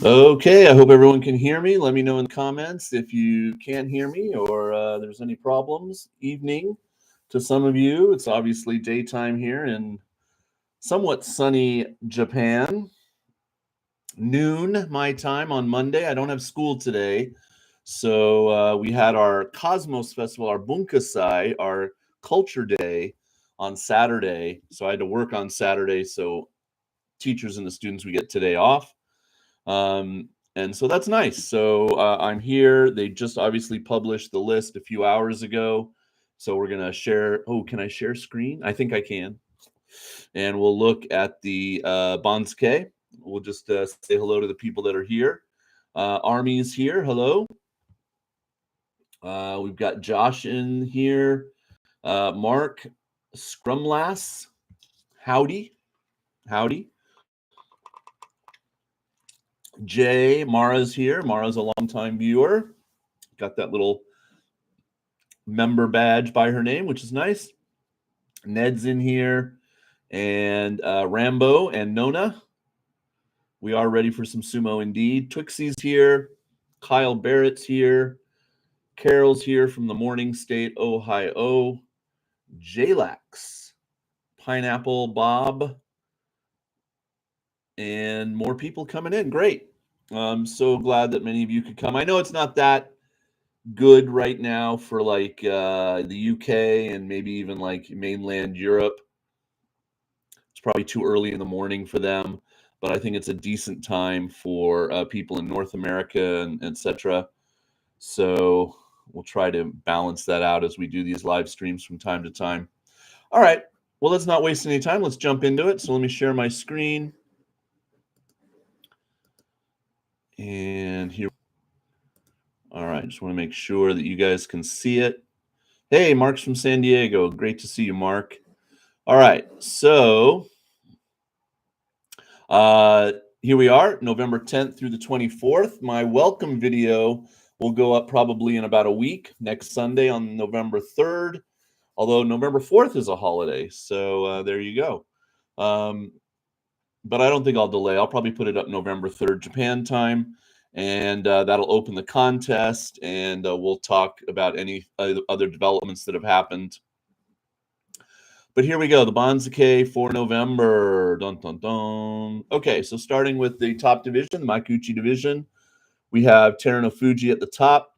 Okay, I hope everyone can hear me. Let me know in the comments if you can't hear me or there's any problems. Evening to some of you. It's obviously daytime here in somewhat sunny Japan. Noon my time on Monday. I don't have school today. So we had our Cosmos Festival, our Bunkasai, our Culture Day on Saturday. So I had to work on Saturday. So teachers and the students, we get today off. And so that's nice. So I'm here. They just obviously published the list a few hours ago. So we're going to share. Oh, can I share screen? I think I can. And we'll look at the Banzuke. We'll just say hello to the people that are here. Army is here. Hello. We've got Josh in here. Mark Scrumlass. Howdy. Howdy. Jay, Mara's here. Mara's a longtime viewer. Got that little member badge by her name, which is nice. Ned's in here. And Rambo and Nona. We are ready for some sumo indeed. Twixie's here. Kyle Barrett's here. Carol's here from the Morning State, Ohio. Jalax. Pineapple Bob. And more people coming in. Great. I'm so glad that many of you could come. I know it's not that good right now for like the UK and maybe even like mainland Europe. It's probably too early in the morning for them, but I think it's a decent time for people in North America and etc. So we'll try to balance that out as we do these live streams from time to time. All right. Well, let's not waste any time. Let's jump into it. So let me share my screen. And here. All right. Just want to make sure that you guys can see it. Hey, Mark's from San Diego. Great to see you, Mark. All right. So here we are, November 10th through the 24th. My welcome video will go up probably in about a week, next Sunday on November 3rd, although November 4th is a holiday. So there you go. But I don't think I'll delay. I'll probably put it up November 3rd, Japan time, and that'll open the contest, and we'll talk about any other developments that have happened. But here we go, the Banzuke for November. Dun, dun, dun. Okay, so starting with the top division, the Makuuchi division, we have Terunofuji at the top.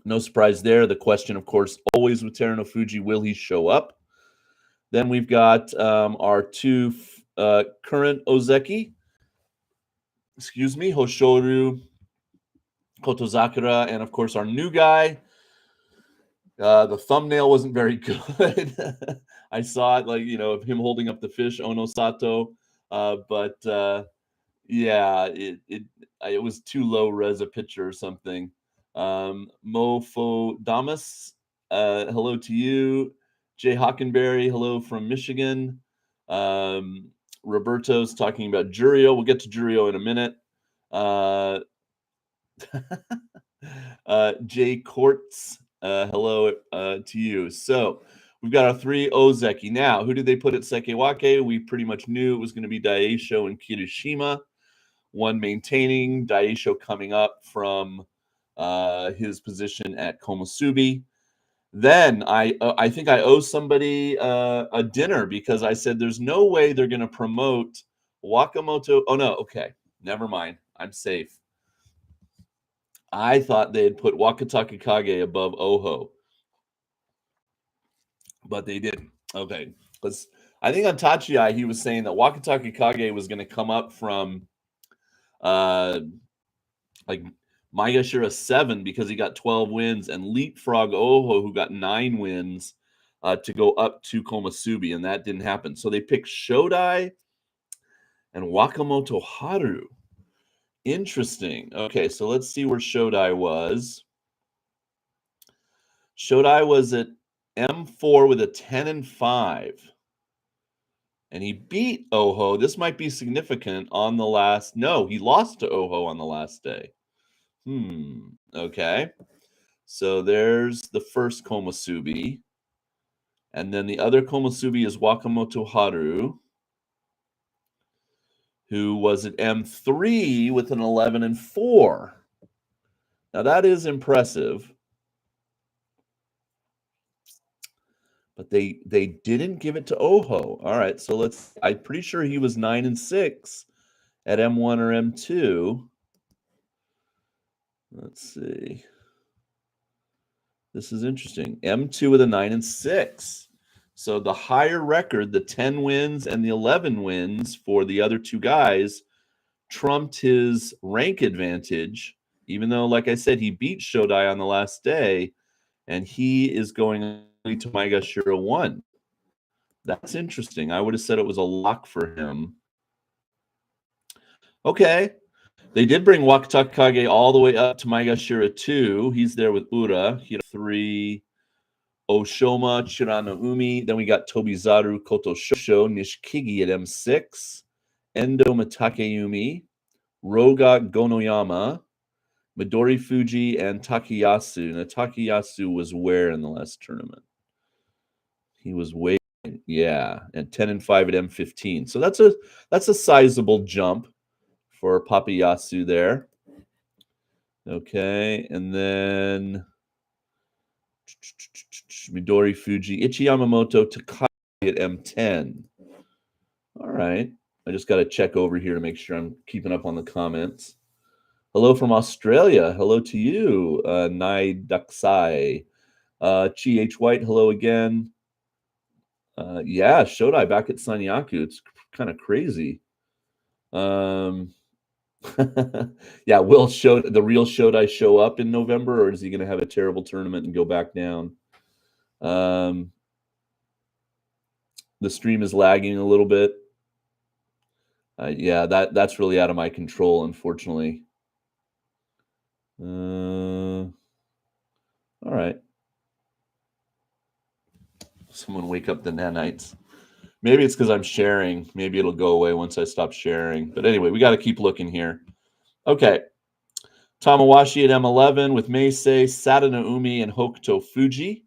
No surprise there. The question, of course, always with Terunofuji, will he show up? Then we've got our two current Ozeki, Hoshoru Kotozakura, and of course our new guy. The thumbnail wasn't very good. I saw it, like, of him holding up the fish, Onosato, but yeah, it was too low res a picture or something. Mofo Damas, hello to you. Jay Hockenberry, hello from Michigan. Roberto's talking about Jurio. We'll get to Jurio in a minute. Jay Courts, hello to you. So we've got our three Ozeki. Now, who did they put at Sekewake? We pretty much knew it was going to be Daisho and Kirishima. One maintaining, Daisho coming up from his position at Komusubi. Then I think I owe somebody a dinner because I said there's no way they're going to promote Wakamoto. Oh, no. Okay. Never mind. I'm safe. I thought they had put Wakataka Kage above Oho, but they didn't. Okay, because I think on Tachiai he was saying that Wakataka Kage was going to come up from like Maegashira 7 because he got 12 wins and leapfrog Oho, who got 9 wins, to go up to Komusubi, and that didn't happen. So they picked Shodai and Wakamoto Haru. Interesting. Okay, so let's see where Shodai was. Shodai was at M4 with a 10-5. And he beat Oho. This might be significant on the last. No, he lost to Oho on the last day. Okay. So there's the first Komusubi. And then the other Komusubi is Wakamoto Haru, who was at M3 with an 11-4. Now that is impressive, but they didn't give it to Oho. All right, so I'm pretty sure he was 9-6 at M1 or M2. Let's see. This is interesting. M2 with a 9-6. So the higher record, the 10 wins and the 11 wins for the other two guys, trumped his rank advantage, even though, like I said, he beat Shodai on the last day, and he is going only to Maegashira 1. That's interesting. I would have said it was a lock for him. Okay. They did bring Wakatakage all the way up to Maegashira 2. He's there with Ura. He had 3. Oshoma, Chirano Umi. Then we got Tobizaru, Koto Shosho, Nishikigi at M6. Endo Mitakeumi, Roga Gonoyama, Midori Fuji, and Takayasu. Now, Takayasu was where in the last tournament? He was way, yeah, and 10-5 at M15. So that's a sizable jump for Papayasu there. Okay, and then Midori Fuji, Ichi Yamamoto, Takai at M10. All right. I just got to check over here to make sure I'm keeping up on the comments. Hello from Australia. Hello to you, Nai Daksai. Chi H. White, hello again. Yeah, Shodai back at Sanyaku. It's kind of crazy. Yeah, will the real Shodai show up in November, or is he going to have a terrible tournament and go back down? The stream is lagging a little bit. Yeah, that's really out of my control, unfortunately. All right. Someone wake up the nanites. Maybe it's because I'm sharing. Maybe it'll go away once I stop sharing. But anyway, we got to keep looking here. Okay. Tamawashi at M11 with Meisei, Sadana Umi, and Hokuto Fuji.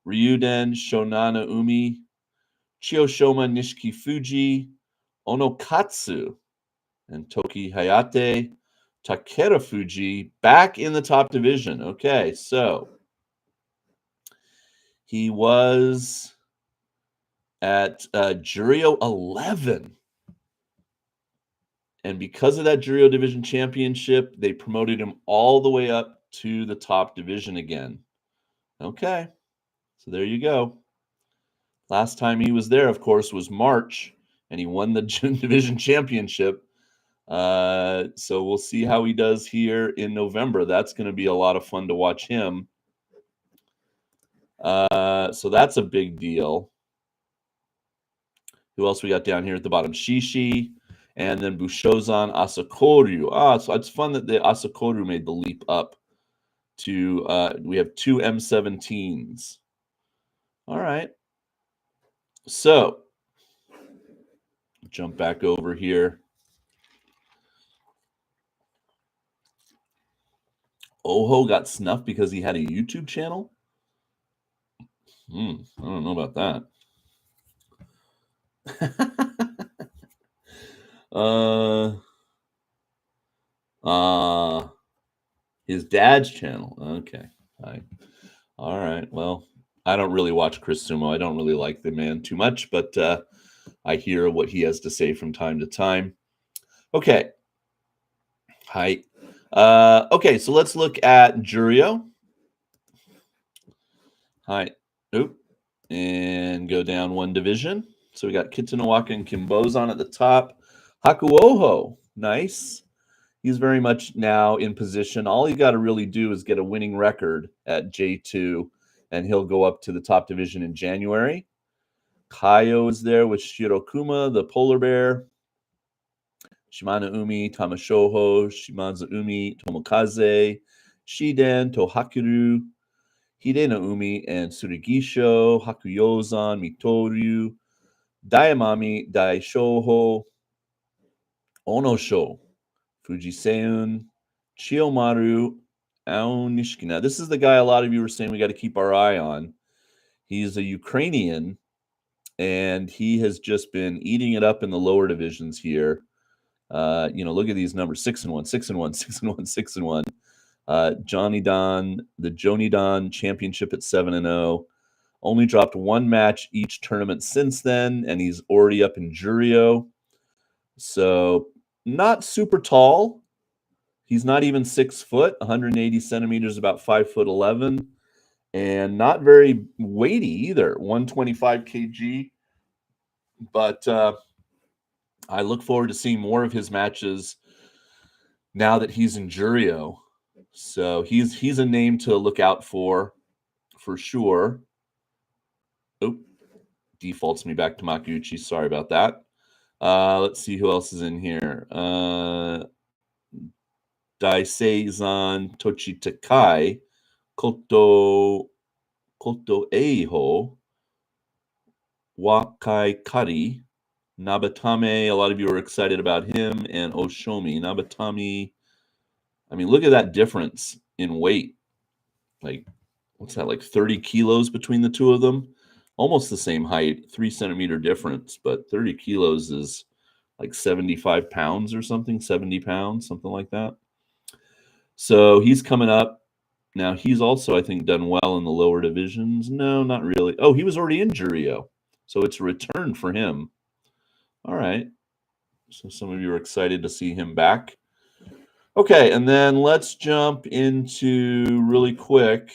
Ryuden, Shonana Umi, Chiyoshoma, Nishiki Fuji, Onokatsu, and Toki Hayate, Takeda Fuji, back in the top division. Okay, so he was at Jurio 11. And because of that Jurio Division Championship, they promoted him all the way up to the top division again. Okay, so there you go. Last time he was there, of course, was March, and he won the Division Championship. So we'll see how he does here in November. That's going to be a lot of fun to watch him. So that's a big deal. Who else we got down here at the bottom? Shishi, and then Bushozan Asakoru. So it's fun that the Asakoru made the leap up to, we have 2 M17s. All right. So, jump back over here. Oho got snuffed because he had a YouTube channel? I don't know about that. His dad's channel. Okay. All right. Well, I don't really watch Chris Sumo. I don't really like the man too much, but I hear what he has to say from time to time. Okay. Hi. Okay, so let's look at Jurio. Hi. Oop. And go down one division. So we got Kitanowaka and Kimbozan at the top. Hakuoho. Nice. He's very much now in position. All he got to really do is get a winning record at J2, and he'll go up to the top division in January. Kaio is there with Shirokuma, the polar bear. Shimano Umi, Tamashoho, Shimanza Umi, Tomokaze, Shiden, Tohakiru, Hidena Umi, and Surigisho, Hakuyozan, Mitoryu, Daiamami, Daishoho, Onosho, Fujiseun, Chiyomaru, Aonishiki. Now, this is the guy a lot of you were saying we got to keep our eye on. He's a Ukrainian, and he has just been eating it up in the lower divisions here. Look at these numbers: 6-1, 6-1, 6-1, 6-1. The Joni Don Championship at 7-0. Only dropped one match each tournament since then, and he's already up in Jurio. So not super tall. He's not even 6 foot, 180 centimeters, about 5'11", and not very weighty either, 125 kg. But I look forward to seeing more of his matches now that he's in Jurio. So he's a name to look out for sure. Oh, defaults me back to Makuuchi. Sorry about that. Let's see who else is in here. Daisei-zan Tochi Takai, Koto Eiho, Wakai Kari, Nabatame. A lot of you are excited about him, and Oshomi. Nabatame, I mean, look at that difference in weight. Like, what's that, like 30 kilos between the two of them? Almost the same height, 3 centimeter difference, but 30 kilos is like 75 pounds or something, 70 pounds, something like that. So he's coming up. Now, he's also, I think, done well in the lower divisions. No, not really. Oh, he was already in Jurio. So it's a return for him. All right. So some of you are excited to see him back. Okay, and then let's jump into really quick.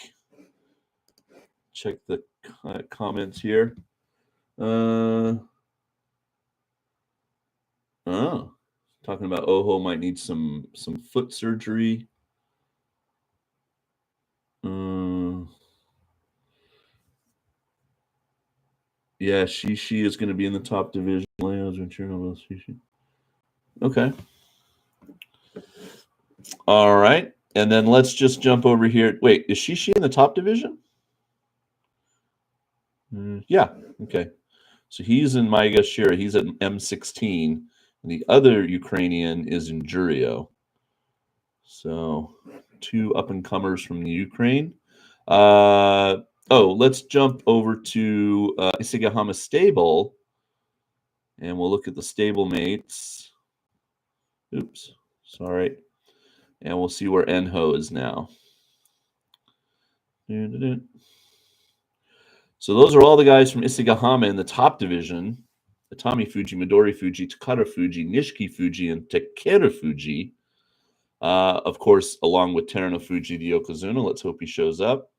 Check the comments here. Talking about Oho might need some foot surgery. Yeah, Shishi is going to be in the top division. Okay. All right. And then let's just jump over here. Wait, is Shishi in the top division? Yeah. Okay. So he's in Maegashira. He's at M16. And the other Ukrainian is in Jurio. So 2 up-and-comers from the Ukraine. Let's jump over to Isegahama Stable. And we'll look at the stable mates. Oops. Sorry. And we'll see where Enho is now. So those are all the guys from Isegahama in the top division. Atami Fuji, Midori Fuji, Takara Fuji, Nishiki Fuji, and Takeda Fuji. Of course, along with Terano Fuji, the Yokozuna. Let's hope he shows up.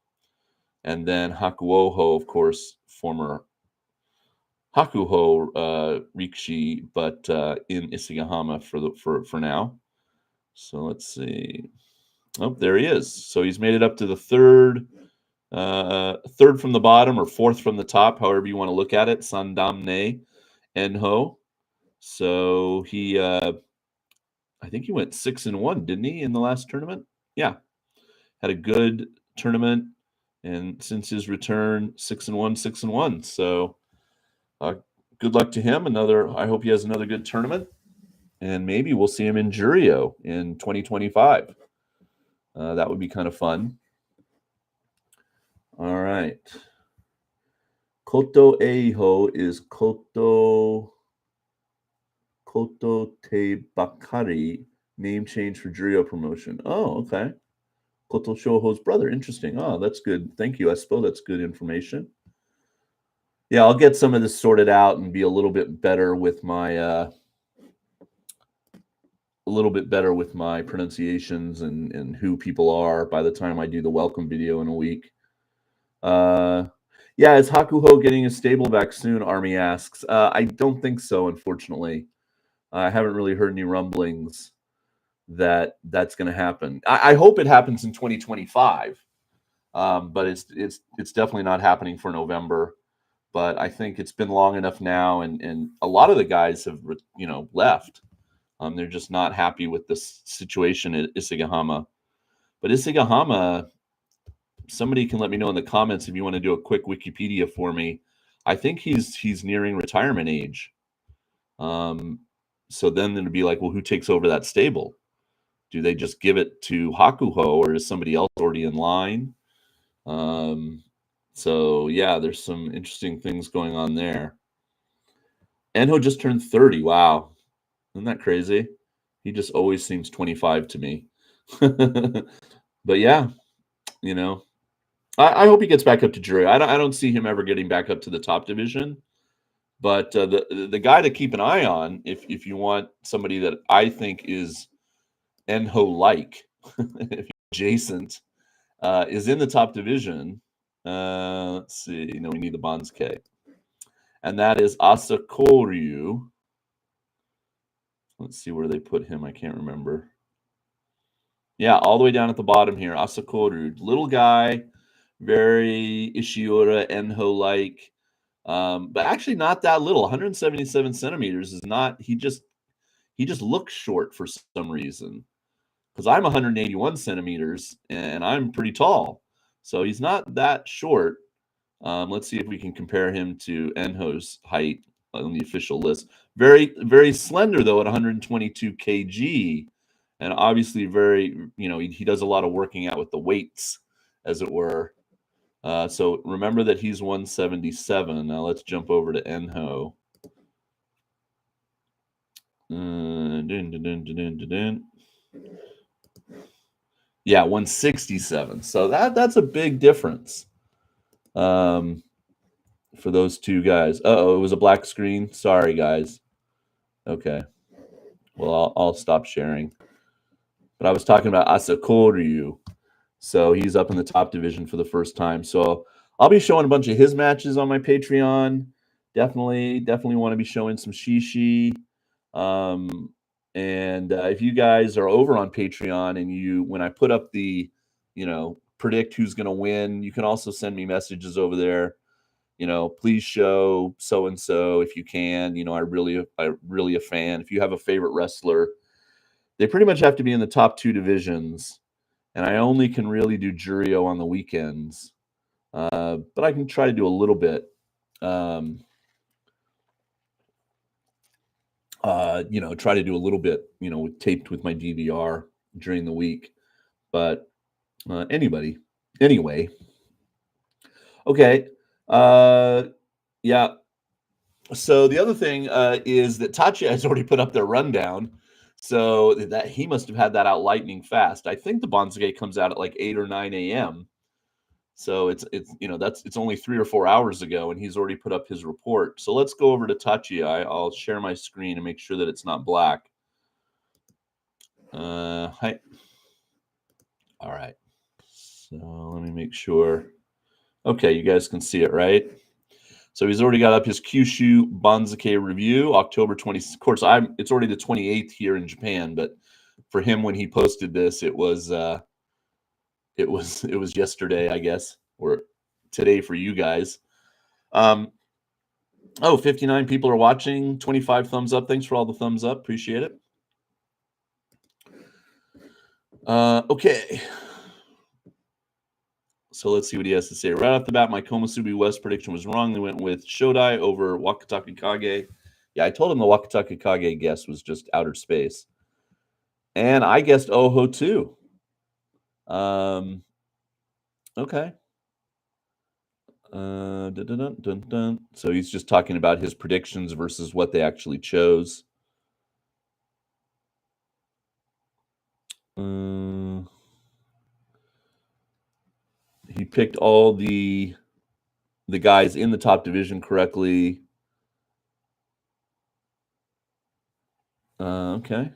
And then Hakuoho, of course, former Hakuho Rikishi, but in Isegahama for now. So let's see. Oh, there he is. So he's made it up to the third from the bottom or fourth from the top, however you want to look at it. Sandamne Enho. So he, I think he went 6-1, didn't he, in the last tournament? Yeah, had a good tournament, and since his return, 6-1, 6-1. So good luck to him. I hope he has another good tournament, and maybe we'll see him in Jurio in 2025. That would be kind of fun. All right. Koto Eiho is Koto Te Bakari, name change for Jurio promotion. Oh, okay. Koto Shoho's brother. Interesting. Oh, that's good. Thank you. I suppose that's good information. Yeah, I'll get some of this sorted out and be a little bit better with my pronunciations and who people are by the time I do the welcome video in a week. Yeah, is Hakuho getting a stable back soon? Army asks. I don't think so, unfortunately. I haven't really heard any rumblings that that's going to happen. I hope it happens in 2025, but it's definitely not happening for November. But I think it's been long enough now, and a lot of the guys have left. They're just not happy with this situation at Isegahama. But Isegahama, somebody can let me know in the comments if you want to do a quick Wikipedia for me. I think he's nearing retirement age. So then it'd be like, well, who takes over that stable? Do they just give it to Hakuho, or is somebody else already in line? So yeah, there's some interesting things going on there. Enho just turned 30. Wow. Isn't that crazy? He just always seems 25 to me. But yeah, you know, I hope he gets back up to jury. I don't see him ever getting back up to the top division. But the guy to keep an eye on, if you want somebody that I think is Enho like, adjacent, is in the top division. Let's see. No, we need the Banzuke, and that is Asakoryu. Let's see where they put him. I can't remember. Yeah, all the way down at the bottom here. Asakoryu, little guy, very Ishiura Enho like. But actually not that little. 177 centimeters is not. He just looks short for some reason. Because I'm 181 centimeters and I'm pretty tall, so he's not that short. Let's see if we can compare him to Enho's height on the official list. Very, very slender though at 122 kg, and obviously very. He does a lot of working out with the weights, as it were. So remember that he's 177. Now let's jump over to Enho. Yeah, 167. So that's a big difference for those two guys. Uh-oh, it was a black screen. Sorry, guys. Okay. Well, I'll stop sharing. But I was talking about Asakoryu. So he's up in the top division for the first time. So I'll be showing a bunch of his matches on my Patreon. Definitely want to be showing some Shishi. And if you guys are over on Patreon and when I put up the, predict who's going to win, you can also send me messages over there. Please show so and so if you can. I'm really a fan. If you have a favorite wrestler, they pretty much have to be in the top two divisions. And I only can really do Jurio on the weekends, but I can try to do a little bit. Try to do a little bit, taped with my DVR during the week. But anyway. Okay. Yeah. So the other thing is that Tachi has already put up their rundown. So that he must have had that out lightning fast. I think the Banzuke comes out at like 8 or 9 a.m. So it's only 3 or 4 hours ago, and he's already put up his report. So let's go over to Tachi. I'll share my screen and make sure that it's not black. Hi. All right. So let me make sure. Okay, you guys can see it, right? So he's already got up his Kyushu Banzuke review, October 20th. Of course, it's already the 28th here in Japan, but for him when he posted this, it was yesterday, I guess, or today for you guys. 59 people are watching, 25 thumbs up. Thanks for all the thumbs up. Appreciate it. Okay. So let's see what he has to say. Right off the bat, my Komusubi West prediction was wrong. They went with Shodai over Wakataka Kage. Yeah, I told him the Wakataka Kage guess was just outer space. And I guessed Oho too. Okay. So he's just talking about his predictions versus what they actually chose. He picked all the guys in the top division correctly. Okay.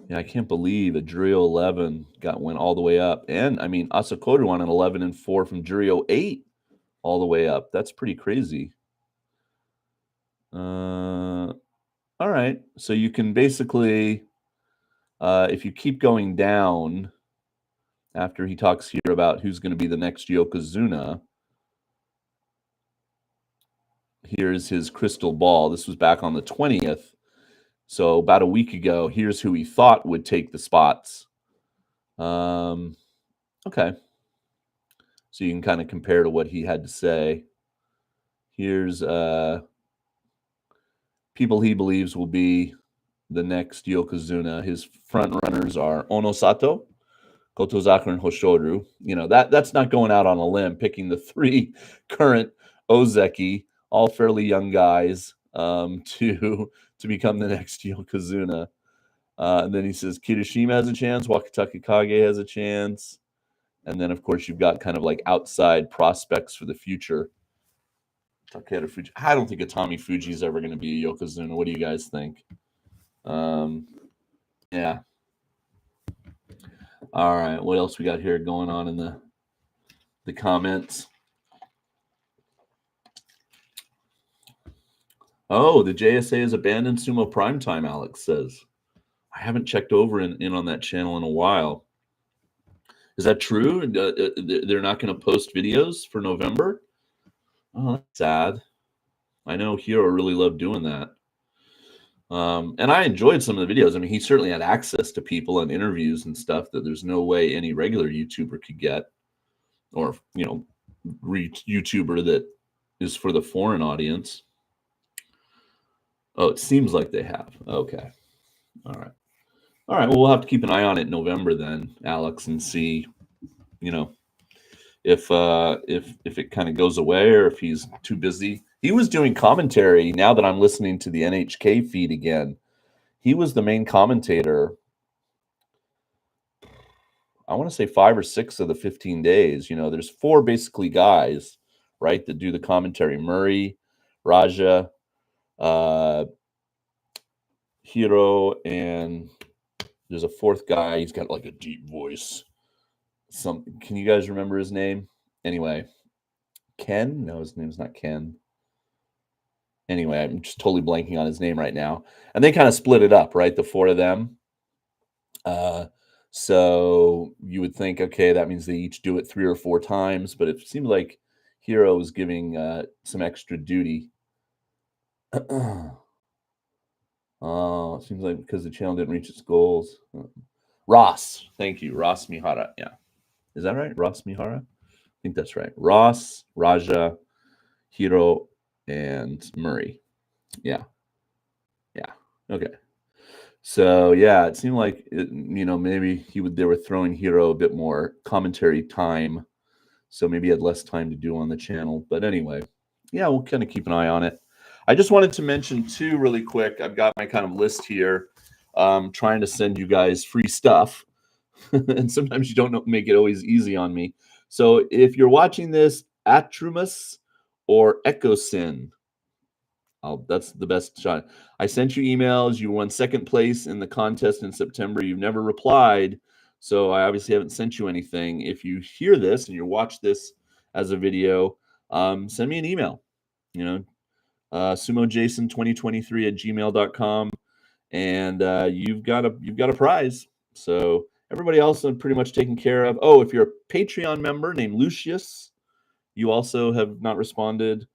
Yeah, I can't believe a Jurio 11 went all the way up. And I mean, Asakoru on an 11 and 4 from Jurio 8 all the way up. That's pretty crazy. All right. So you can basically, if you keep going down after he talks here about who's going to be the next Yokozuna, here's his crystal ball. This was back on the 20th. So about a week ago, here's who he thought would take the spots. Okay. So you can kind of compare to what he had to say. Here's people he believes will be the next Yokozuna. His front runners are Onosato, Kotozaku, and Hoshoru. That's not going out on a limb, picking the 3 current Ozeki all fairly young guys to become the next Yokozuna. And then he says Kirishima has a chance, Wakataka Kage has a chance. And then, of course, you've got kind of like outside prospects for the future. Takeda Fuji. I don't think Atami Fuji is ever going to be a Yokozuna. What do you guys think? Yeah. All right. What else we got here going on in the comments? Oh, the JSA has abandoned Sumo Primetime, Alex says. I haven't checked over in on that channel in a while. Is that true? They're not going to post videos for November? Oh, that's sad. I know Hiro really loved doing that. And I enjoyed some of the videos. I mean, he certainly had access to people and interviews and stuff that there's no way any regular YouTuber could get, or, you know, YouTuber that is for the foreign audience. Oh, it seems like they have. Okay. All right. All right. Well, we'll have to keep an eye on it in November then, Alex, and see, you know, if it kind of goes away or if he's too busy. He was doing commentary. Now that I'm listening to the NHK feed again, he was the main commentator. I want to say 5 or 6 of the 15 days. You know, there's 4 basically guys, right, that do the commentary. Murray, Raja, Hiro, and there's a 4th guy. He's got like a deep voice. Can you guys remember his name? Anyway, Ken? No, his name's not Ken. Anyway, I'm just totally blanking on his name right now. And they kind of split it up, right? The 4 of them. So you would think, okay, that means they each do it 3 or 4 times, but it seems like Hiro is giving some extra duty. Oh, it seems like because the channel didn't reach its goals. Ross, thank you, Ross Mihara. Yeah, is that right? Ross Mihara? I think that's right. Ross, Raja, Hiro, and Murray. Yeah. Okay. So yeah, it seemed like maybe they were throwing Hiro a bit more commentary time, so maybe he had less time to do on the channel. But anyway, yeah, we'll kind of keep an eye on it. I just wanted to mention too, really quick. I've got my kind of list here, trying to send you guys free stuff, and sometimes you don't make it always easy on me. So if you're watching this at Trumas or EchoSyn, that's the best shot. I sent you emails. You won 2nd place in the contest in September. You've never replied, so I obviously haven't sent you anything. If you hear this and you watch this as a video, send me an email. sumojason2023@gmail.com, and you've got a prize. So everybody else is pretty much taken care of. Oh, if you're a Patreon member named Lucius, you also have not responded.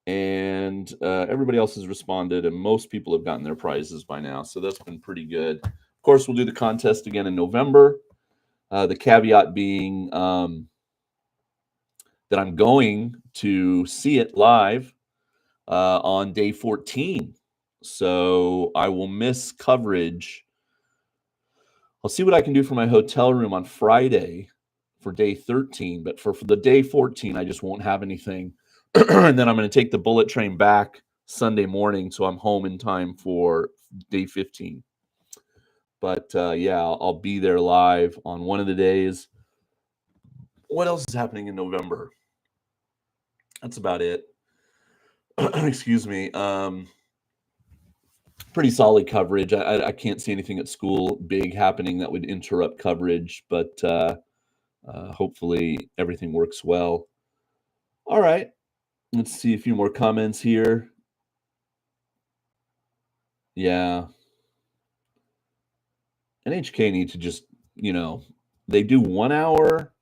And everybody else has responded, and most people have gotten their prizes by now. So that's been pretty good. Of course, we'll do the contest again in November. The caveat being that I'm going to see it live on day 14. So I will miss coverage. I'll see what I can do for my hotel room on Friday for day 13. But for the day 14, I just won't have anything. And then I'm going to take the bullet train back Sunday morning, so I'm home in time for day 15. But yeah, I'll be there live on one of the days. What else is happening in November? That's about it. Excuse me. Pretty solid coverage. I can't see anything at school big happening that would interrupt coverage, but hopefully everything works well. All right. Let's see a few more comments here. Yeah. NHK need to just, they do 1 hour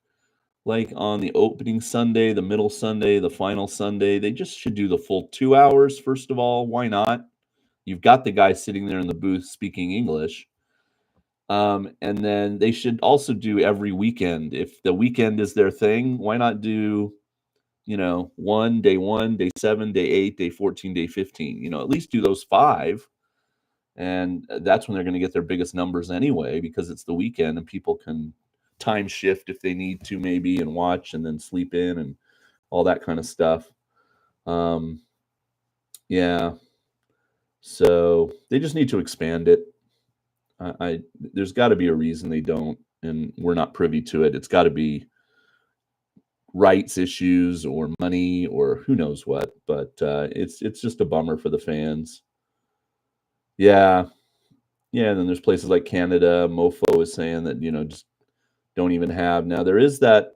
like on the opening Sunday, the middle Sunday, the final Sunday. They just should do the full 2 hours, first of all. Why not? You've got the guy sitting there in the booth speaking English. And then they should also do every weekend. If the weekend is their thing, why not do, day 1, day 7, day 8, day 14, day 15? At least do those 5. And that's when they're going to get their biggest numbers anyway, because it's the weekend and people can time shift if they need to, maybe, and watch and then sleep in and all that kind of stuff. Yeah. So they just need to expand it. I there's got to be a reason they don't, and we're not privy to it. It's got to be rights issues or money or who knows what. But it's just a bummer for the fans. Yeah, yeah. And then there's places like Canada. Mofo is saying that just don't even have now. There is that,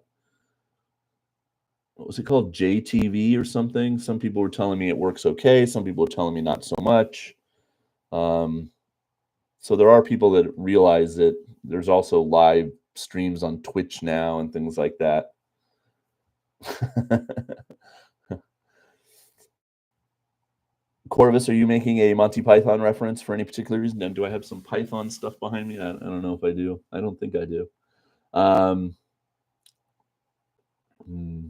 what was it called, JTV or something. Some people were telling me it works okay. Some people are telling me not so much. Um, so there are people that realize that there's also live streams on Twitch now and things like that. Corvus, are you making a Monty Python reference for any particular reason? And do I have some Python stuff behind me? I don't know if I do. I don't think I do. Um, hmm.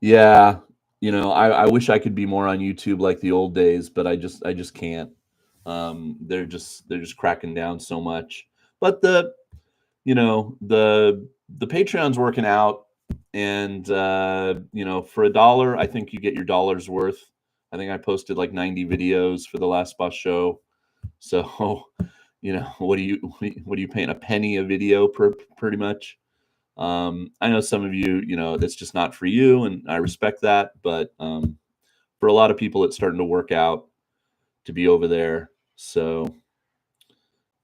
Yeah, I wish I could be more on YouTube like the old days, but I just can't. They're just cracking down so much. But the Patreon's working out, and for $1, I think you get your dollar's worth. I think I posted like 90 videos for the last bus show. So, what are you paying, a penny a video per pretty much? I know some of you, that's just not for you, and I respect that. But for a lot of people, it's starting to work out to be over there. So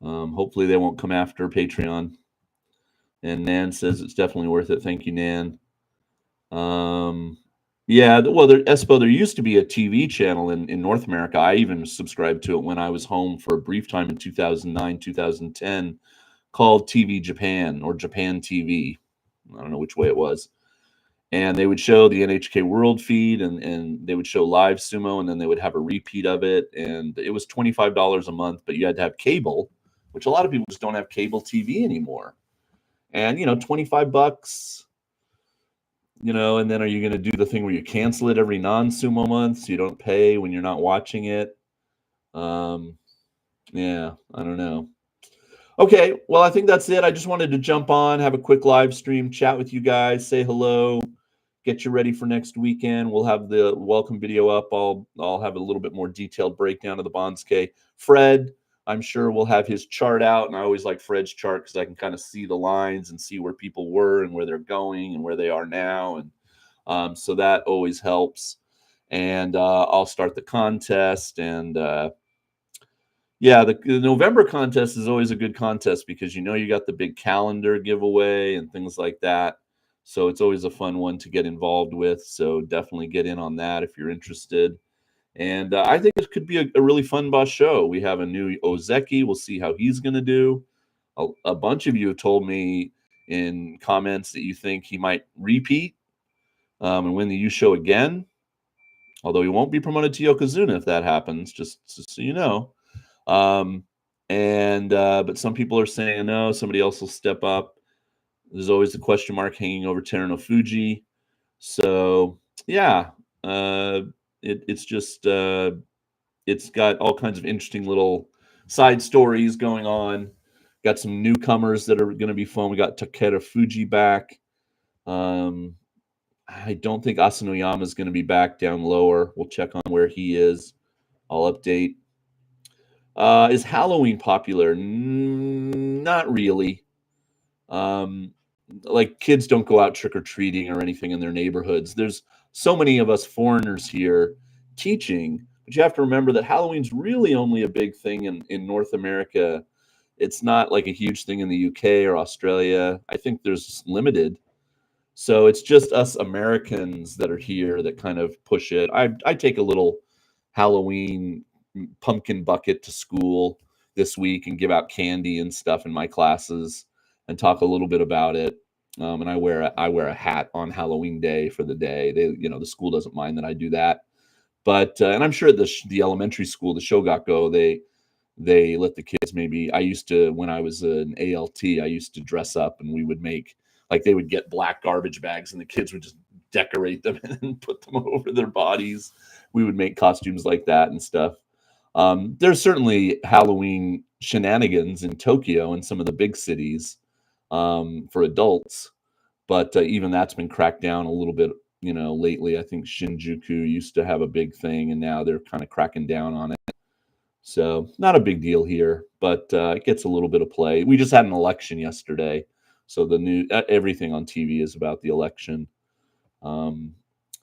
hopefully they won't come after Patreon. And Nan says it's definitely worth it. Thank you, Nan. Yeah, well, Espo, there used to be a TV channel in North America. I even subscribed to it when I was home for a brief time in 2009, 2010, called TV Japan or Japan TV. I don't know which way it was. And they would show the NHK World feed, and they would show live sumo, and then they would have a repeat of it. And it was $25 a month, but you had to have cable, which a lot of people just don't have cable TV anymore. And 25 bucks, and then are you going to do the thing where you cancel it every non-sumo month so you don't pay when you're not watching it? Yeah, I don't know. Okay, well, I think that's it. I just wanted to jump on, have a quick live stream, chat with you guys, say hello, get you ready for next weekend. We'll have the welcome video up. I'll have a little bit more detailed breakdown of the Banzuke. Fred, I'm sure we'll have his chart out, and I always like Fred's chart because I can kind of see the lines and see where people were and where they're going and where they are now, and so that always helps. And I'll start the contest, and yeah, the November contest is always a good contest because you got the big calendar giveaway and things like that. So it's always a fun one to get involved with. So definitely get in on that if you're interested. And I think it could be a really fun boss show. We have a new Ozeki. We'll see how he's going to do. A bunch of you have told me in comments that you think he might repeat and win the U show again. Although he won't be promoted to Yokozuna if that happens, just so you know. Um, and but some people are saying no, somebody else will step up. There's always a question mark hanging over Terano Fuji. So yeah, it's just it's got all kinds of interesting little side stories going on. Got some newcomers that are going to be fun. We got Takeda Fuji back. I don't think Asanoyama is going to be back down lower. We'll check on where he is. I'll update. Is Halloween popular? Not really. Um, like kids don't go out trick or treating or anything in their neighborhoods. There's so many of us foreigners here teaching, but you have to remember that Halloween's really only a big thing in North America. It's not like a huge thing in the UK or Australia. I think there's limited. So it's just us Americans that are here that kind of push it. I take a little Halloween pumpkin bucket to school this week and give out candy and stuff in my classes and talk a little bit about it. And I wear a hat on Halloween day for the day. The school doesn't mind that I do that. But and I'm sure the elementary school, the Shogakko, they let the kids, maybe. I used to, when I was an ALT, I used to dress up, and we would make, like, they would get black garbage bags and the kids would just decorate them and then put them over their bodies. We would make costumes like that and stuff. There's certainly Halloween shenanigans in Tokyo and some of the big cities for adults, but even that's been cracked down a little bit lately. I think Shinjuku used to have a big thing, and now they're kind of cracking down on it. So not a big deal here, but it gets a little bit of play. We just had an election yesterday, so everything on TV is about the election, and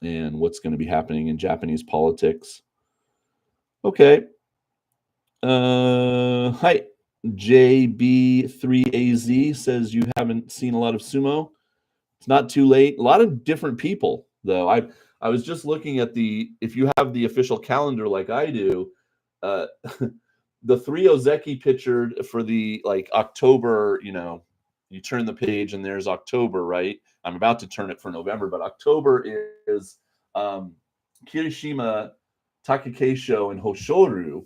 what's going to be happening in Japanese politics. Okay. Hi. JB3AZ says you haven't seen a lot of sumo. It's not too late. A lot of different people, though. I was just looking at if you have the official calendar like I do, uh, the 3 Ozeki pictured for the October, you turn the page and there's October, right? I'm about to turn it for November, but October is Kirishima, Takakeisho, and Hoshoru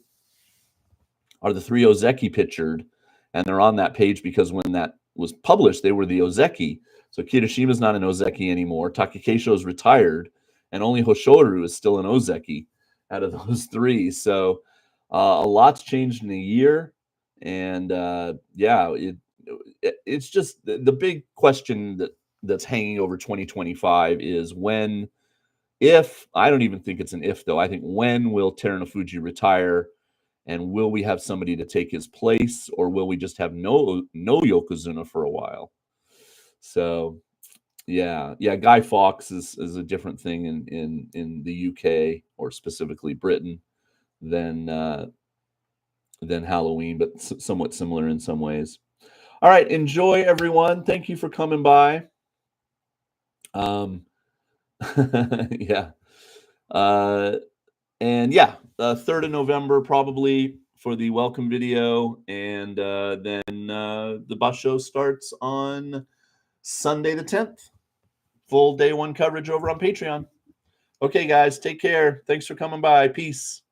are the 3 Ozeki pictured, and they're on that page because when that was published, they were the Ozeki. So Kirishima's not an Ozeki anymore. Takakeisho is retired, and only Hoshoru is still an Ozeki out of those 3. So a lot's changed in a year, and it's just the big question that's hanging over 2025 is if I don't even think it's an if though. I think when will Terunofuji retire? And will we have somebody to take his place, or will we just have no Yokozuna for a while? So, yeah. Guy Fawkes is a different thing in the UK, or specifically Britain, than Halloween, but somewhat similar in some ways. All right, enjoy everyone. Thank you for coming by. Yeah. And 3rd of November probably for the welcome video, and then the basho starts on Sunday the 10th. Full day 1 coverage over on Patreon. Okay, guys, take care. Thanks for coming by. Peace.